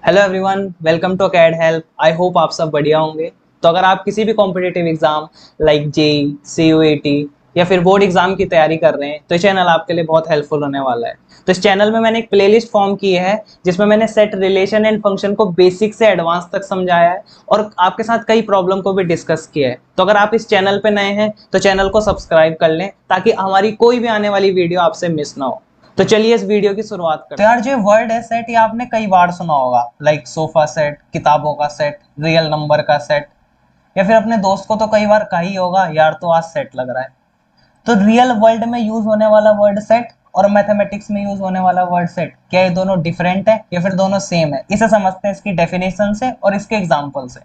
Hello everyone, welcome to acad help. I hope आप सब बढ़िया होंगे। तो अगर आप किसी भी competitive exam like JEE, CUET या फिर बोर्ड एग्जाम की तैयारी कर रहे हैं तो ये चैनल आपके लिए बहुत हेल्पफुल होने वाला है। तो इस चैनल में मैंने एक प्लेलिस्ट फॉर्म की है जिसमें मैंने सेट, रिलेशन एंड फंक्शन को बेसिक से एडवांस तक समझाया है और आपके साथ कई प्रॉब्लम को भी डिस्कस किया है। तो अगर आप इस चैनल पे नए हैं तो चैनल को सब्सक्राइब कर लें ताकि हमारी कोई भी आने वाली वीडियो आपसे मिस ना हो। तो चलिए इस वीडियो की शुरुआत करते हैं। तो यार जो वर्ड है सेट, ये आपने कई बार सुना होगा, लाइक सोफा सेट, किताबों का सेट, रियल नंबर का सेट, या फिर अपने दोस्त को तो कई बार कहा ही होगा यार तो आज सेट लग रहा है। तो रियल वर्ल्ड में यूज होने वाला वर्ड सेट और मैथमेटिक्स में यूज होने वाला वर्ड सेट, क्या ये दोनों डिफरेंट है या फिर दोनों सेम है? इसे समझते हैं इसकी डेफिनेशन से और इसके एग्जांपल से।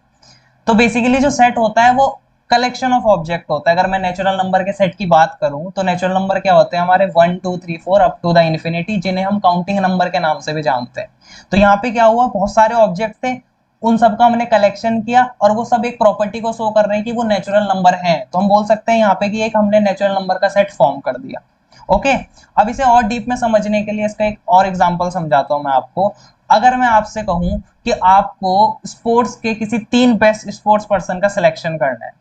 तो बेसिकली जो सेट होता है वो कलेक्शन ऑफ ऑब्जेक्ट होता है। अगर मैं नेचुरल नंबर के सेट की बात करूं तो नेचुरल नंबर क्या होते हैं हमारे 1 2 3 4 अप टू द इन्फिनिटी, जिन्हें हम काउंटिंग नंबर के नाम से भी जानते हैं। तो यहाँ पे क्या हुआ, बहुत सारे ऑब्जेक्ट थे, उन सबका हमने कलेक्शन किया और वो सब एक प्रॉपर्टी को शो कर रहे हैं कि वो नेचुरल नंबर हैं। तो हम बोल सकते हैं यहाँ पे कि एक हमने नेचुरल नंबर का सेट फॉर्म कर दिया। ओके, अब इसे और डीप में समझने के लिए इसका एक और एग्जांपल समझाता हूं मैं आपको। अगर मैं आपसे कहूं कि आपको स्पोर्ट्स के किसी 3 बेस्ट स्पोर्ट्स पर्सन का सिलेक्शन करना है,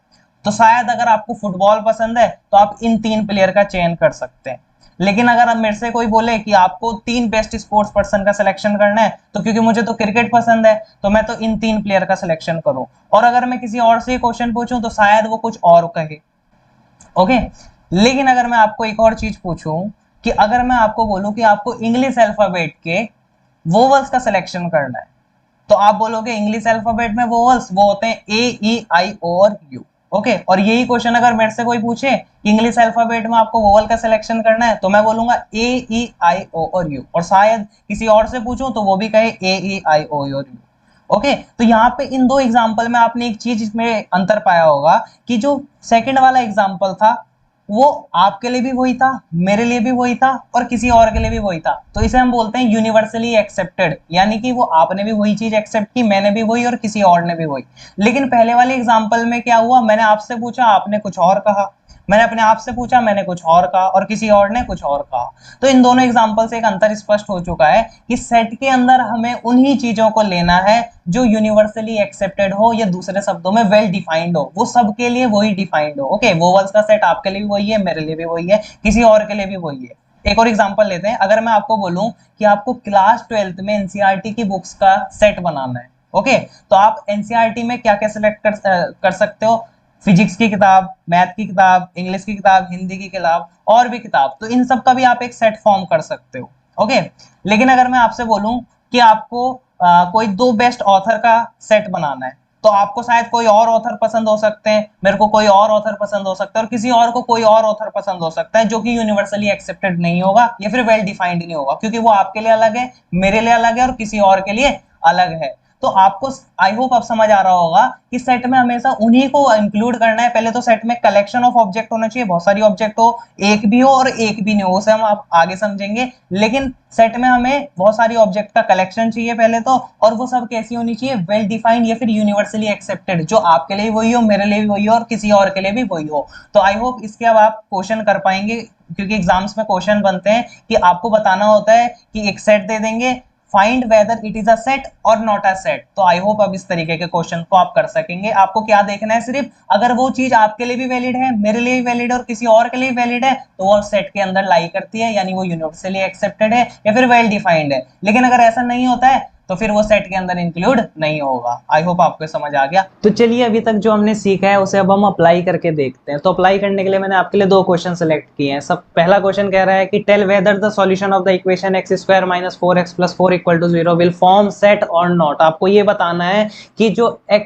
तो शायद अगर आपको फुटबॉल पसंद है तो आप इन 3 प्लेयर का चयन कर सकते हैं। लेकिन अगर अब मेरे से कोई बोले कि आपको 3 बेस्ट स्पोर्ट्स पर्सन का सिलेक्शन करना है, तो क्योंकि मुझे तो क्रिकेट पसंद है तो मैं तो इन 3 प्लेयर का सिलेक्शन करूं। और अगर मैं किसी और से क्वेश्चन पूछूं तो शायद वो कुछ और कहे। ओके, लेकिन अगर मैं आपको एक और चीज पूछूं कि अगर मैं आपको बोलूं कि आपको इंग्लिश अल्फाबेट के वोवल्स का सिलेक्शन करना है, तो आप बोलोगे इंग्लिश अल्फाबेट में वोवल्स वो होते हैं ए ई आई ओ और यू। ओके, और यही क्वेश्चन अगर मेरे से कोई पूछे कि इंग्लिश अल्फाबेट में आपको वोवल का सिलेक्शन करना है, तो मैं बोलूंगा ए ई आई ओ और यू। और शायद किसी और से पूछूं तो वो भी कहे ए ई आई ओ और यू। ओके, तो यहाँ पे इन दो एग्जाम्पल में आपने एक चीज इसमें अंतर पाया होगा कि जो सेकंड वाला एग्जाम्पल था वो आपके लिए भी वही था, मेरे लिए भी वही था और किसी और के लिए भी वही था। तो इसे हम बोलते हैं यूनिवर्सली एक्सेप्टेड, यानी कि वो आपने भी वही चीज एक्सेप्ट की, मैंने भी वही और किसी और ने भी वही। लेकिन पहले वाले एग्जाम्पल में क्या हुआ, मैंने आपसे पूछा आपने कुछ और कहा, मैंने अपने आप से पूछा मैंने कुछ और कहा और किसी और ने कुछ और कहा। तो इन दोनों एग्जाम्पल से एक अंतर स्पष्ट हो चुका है कि सेट के अंदर हमें उन्हीं चीजों को लेना है जो यूनिवर्सली एक्सेप्टेड हो या दूसरे शब्दों में वेल डिफाइंड हो, वो सबके लिए वही डिफाइंड हो। ओके, वोवल्स का सेट आपके लिए भी वही है, मेरे लिए भी वही है, किसी और के लिए भी वही है। एक और एग्जांपल लेते हैं। अगर मैं आपको बोलूं कि आपको क्लास 12th में एनसीईआरटी की बुक्स का सेट बनाना है, ओके, तो आप एनसीईआरटी में क्या क्या सिलेक्ट कर सकते हो? फिजिक्स की किताब, मैथ की किताब, इंग्लिश की किताब, हिंदी की किताब और भी किताब। तो इन सब का भी आप एक सेट फॉर्म कर सकते हो। ओके, लेकिन अगर मैं आपसे बोलूं कि आपको कोई 2 बेस्ट ऑथर का सेट बनाना है, तो आपको शायद कोई और ऑथर पसंद हो सकते हैं, मेरे को कोई और ऑथर पसंद हो सकता है और किसी और को कोई और ऑथर पसंद हो सकता है, जो कि यूनिवर्सली एक्सेप्टेड नहीं होगा या फिर वेल डिफाइंड नहीं होगा, क्योंकि वो आपके लिए अलग है, मेरे लिए अलग है और किसी और के लिए अलग है। तो आपको आई होप आप समझ आ रहा होगा कि सेट में हमेशा उन्हीं को इंक्लूड करना है। पहले तो सेट में कलेक्शन ऑफ ऑब्जेक्ट होना चाहिए, बहुत सारी ऑब्जेक्ट हो, एक भी हो और एक भी नहीं हो, उसे हम आप आगे समझेंगे। लेकिन सेट में हमें बहुत सारी ऑब्जेक्ट का कलेक्शन चाहिए पहले तो, और वो सब कैसी होनी चाहिए, वेल डिफाइंड या फिर यूनिवर्सली एक्सेप्टेड, जो आपके लिए वही हो, मेरे लिए भी वही हो और किसी और के लिए भी वही हो। तो आई होप इसके अब आप क्वेश्चन कर पाएंगे, क्योंकि एग्जाम्स में क्वेश्चन बनते हैं कि आपको बताना होता है कि एक सेट दे देंगे, find whether it is a set और नॉट अ सेट। तो आई होप अब इस तरीके के क्वेश्चन को आप कर सकेंगे। आपको क्या देखना है, सिर्फ अगर वो चीज आपके लिए भी वैलिड है, मेरे लिए भी वैलिड है और किसी और के लिए भी वैलिड है, तो वो सेट के अंदर लाई करती है, यानी वो यूनिवर्सली एक्सेप्टेड है या फिर वेल डिफाइंड है। लेकिन अगर ऐसा नहीं होता है तो फिर वो सेट के अंदर इंक्लूड नहीं होगा। आई होप आपको समझ आ गया। तो चलिए अभी तक जो हमने सीखा है उसे अब हम अप्लाई करके देखते हैं। तो अप्लाई करने के लिए मैंने आपके लिए 2 क्वेश्चन सेलेक्ट किए हैं। सब पहला क्वेश्चन कह रहा है कि tell whether the solution of the equation x square minus 4x plus 4 equal to 0 will form set और नॉट। आपको ये बताना है कि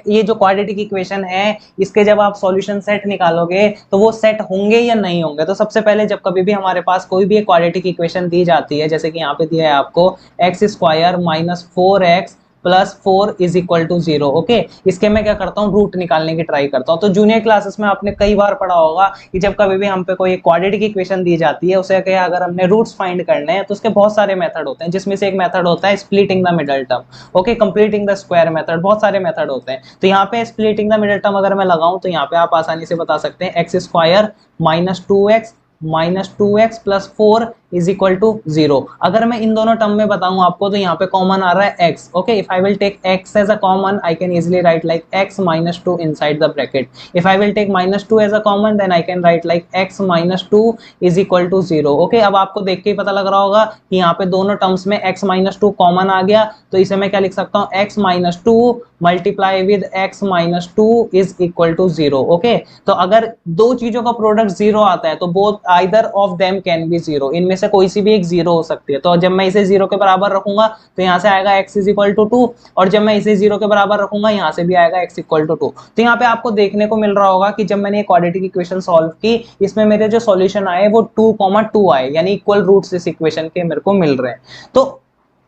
ये जो क्वाड्रेटिक इक्वेशन है इसके जब आप सॉल्यूशन सेट निकालोगे तो वो सेट होंगे या नहीं होंगे। तो सबसे पहले जब कभी भी हमारे पास कोई भी एक क्वाड्रेटिक इक्वेशन दी जाती है, जैसे कि यहाँ पे दिया है आपको x square minus 4x plus 4 is equal to 0। Okay, इसके मैं क्या करता हूँ, रूट निकालने की ट्राई करता हूँ। तो जूनियर क्लासेस में आपने कई बार पढ़ा होगा कि जब कभी भी हम पे कोई क्वाड्रेटिक इक्वेशन दी जाती है, उसे क्या अगर हमने रूट्स फाइंड करने हैं तो उसके बहुत सारे मेथड होते हैं, जिसमें से एक मेथड होता है splitting the middle term. Okay, completing the square method, बहुत सारे मेथड होते हैं। तो यहाँ पे स्प्लिटिंग द मिडल टर्म अगर मैं लगाऊं तो यहाँ पे आप आसानी से बता सकते हैं x square minus 2x -2x + 4 is equal to 0। अगर मैं इन दोनों टर्म में बताऊं आपको तो यहाँ पे कॉमन आ रहा है x। Okay, if I will take x as a common I can easily write like x - 2 inside the bracket. If I will take -2 as a common then I can write like x - 2 is equal to 0। Okay, अब आपको देख के ही पता लग रहा होगा कि यहाँ पे दोनों टर्म्स में x - 2 कॉमन आ गया, तो इसे मैं क्या लिख सकता हूँ, x - 2 multiply with x - 2 is equal to 0। Okay, तो अगर दो चीजों का प्रोडक्ट 0 आता है तो both either of them can be 0, इनमें से कोई सी भी एक 0 हो सकती है। तो जब मैं इसे 0 के बराबर रखूंगा तो यहाँ से आएगा x इज इक्वल टू 2, और जब मैं इसे 0 के बराबर रखूंगा यहाँ से भी आएगा x इक्वल टू 2। तो यहाँ पे आपको देखने को मिल रहा होगा कि जब मैंने क्वाड्रेटिक इक्वेशन सॉल्व की, इसमें मेरे जो सॉल्यूशन आए वो 2,2 आए, यानी इक्वल रूट्स इस इक्वेशन के मेरे को मिल रहे हैं। तो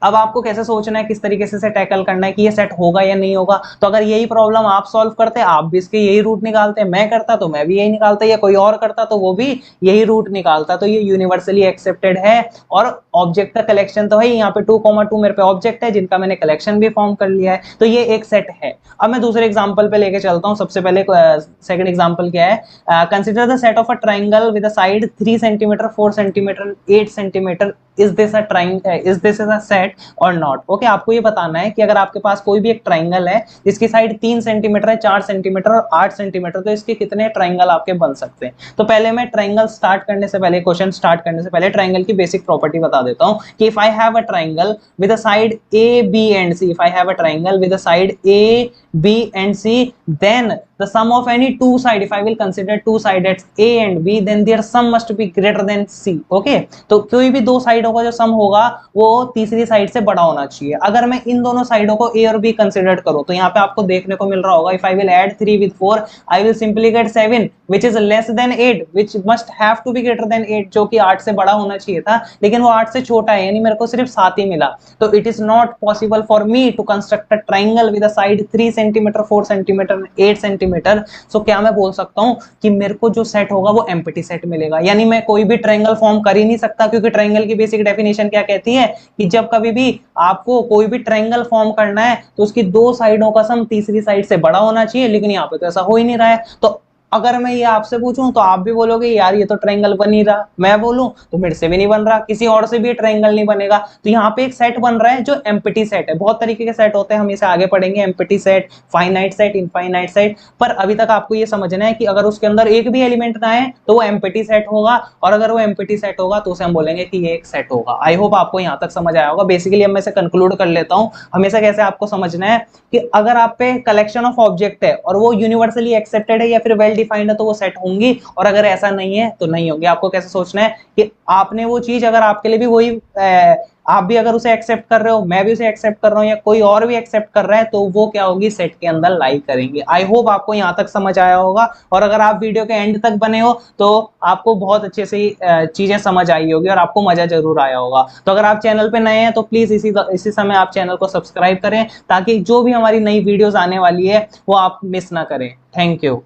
अब आपको कैसे सोचना है, किस तरीके से टैकल करना है कि ये सेट होगा या नहीं होगा। तो अगर यही प्रॉब्लम आप सॉल्व करते, आप भी इसके यही रूट निकालते, मैं करता तो मैं भी यही निकालता, या कोई और करता तो वो भी यही रूट निकालता, तो ये यूनिवर्सली एक्सेप्टेड है। और ऑब्जेक्ट का कलेक्शन तो है, यहाँ पे 2,2 मेरे पे ऑब्जेक्ट है जिनका मैंने कलेक्शन भी फॉर्म कर लिया है, तो ये एक सेट है। अब मैं दूसरे एग्जांपल पे लेके चलता हूँ। सबसे पहले सेकंड एग्जांपल क्या है, consider the set of a triangle with a side 3 centimetre, 4 centimetre, 8 centimetre. Is this a set और नॉट। ओके, आपको ये बताना है कि अगर आपके पास कोई भी एक ट्राइंगल है जिसकी साइड 3 सेंटीमीटर है, 4 सेंटीमीटर और 8 सेंटीमीटर, तो इसके कितने ट्राइंगल आपके बन सकते हैं। तो पहले मैं ट्राइंगल स्टार्ट करने से पहले, क्वेश्चन स्टार्ट करने से पहले ट्राइंगल की बेसिक प्रॉपर्टी बता देता हूं कि if I have a triangle with a side A B and C, if I have a triangle with a side A B and C, then the sum of any two side, if I will consider two sides A and B, then their sum must be greater than C। okay, तो कोई भी दो साइडों का जो सम होगा वो तीसरी साइड से बड़ा होना चाहिए। अगर मैं इन दोनों साइडों को A और B कंसीडर करूं तो यहाँ पे आपको देखने को मिल रहा होगा, if I will add 3 with 4 I will simply get 7 which is less than 8 which must have to be greater than 8, जो कि 8 से बड़ा होना चाहिए था, लेकिन वो 8 से छोटा है, यानी मेरे को सिर्फ 7 ही मिला। तो it is not possible for me to construct a triangle with a side 3 centimetre, 4 centimetre, 8 centimetre. So क्या मैं बोल सकता हूं कि मेरे को जो सेट होगा वो एम्प्टी सेट मिलेगा, यानी मैं कोई भी ट्रायंगल फॉर्म कर ही नहीं सकता, क्योंकि ट्रायंगल की बेसिक डेफिनेशन क्या कहती है कि जब कभी भी आपको कोई भी ट्रायंगल फॉर्म करना है तो उसकी दो साइडों का सम तीसरी साइड से बड़ा होना चाहिए, लेकिन यहाँ पे तो ऐसा हो ही नहीं रहा है। तो अगर मैं ये आपसे पूछूं तो आप भी बोलोगे यार ये तो ट्रायंगल बन नहीं रहा, मैं बोलूं तो मेरे से भी नहीं बन रहा, किसी और से भी ये ट्रायंगल नहीं बनेगा। तो यहाँ पे एक सेट बन रहा है जो एम्प्टी सेट है। बहुत तरीके के सेट होते हैं, हम इसे आगे पढ़ेंगे, empty set, finite set, infinite set. पर अभी तक आपको ये समझना है कि अगर उसके अंदर एक भी एलिमेंट ना है तो वो एम्प्टी सेट होगा, और अगर वो एम्प्टी सेट होगा तो उसे हम बोलेंगे कि ये एक सेट होगा। आई होप आपको यहाँ तक समझ आया होगा। बेसिकली अब मैं इसे कंक्लूड कर लेता हूँ। हमेशा कैसे आपको समझना है कि अगर आप पे कलेक्शन ऑफ ऑब्जेक्ट है और वो यूनिवर्सली एक्सेप्टेड है या फिर वेल डिफाइंड है तो वो सेट होंगी, और अगर ऐसा नहीं है तो नहीं होंगे। आपको कैसे सोचना है कि आपने वो चीज, अगर आपके लिए भी वही आप भी अगर उसे एक्सेप्ट कर रहे हो, मैं भी उसे एक्सेप्ट कर रहा हूं, या कोई और भी एक्सेप्ट कर रहा है, तो वो क्या होगी, सेट के अंदर लाई करेंगे। आई होप आपको यहां तक समझ आया होगा, और अगर आप वीडियो के एंड तक बने हो तो आपको बहुत अच्छे से चीजें समझ आई होगी और आपको मजा जरूर आया होगा। तो अगर आप चैनल पे नए हैं तो प्लीज इसी समय आप चैनल को सब्सक्राइब करें, ताकि जो भी हमारी नई वीडियोस आने वाली है वो आप मिस ना करें। Thank you.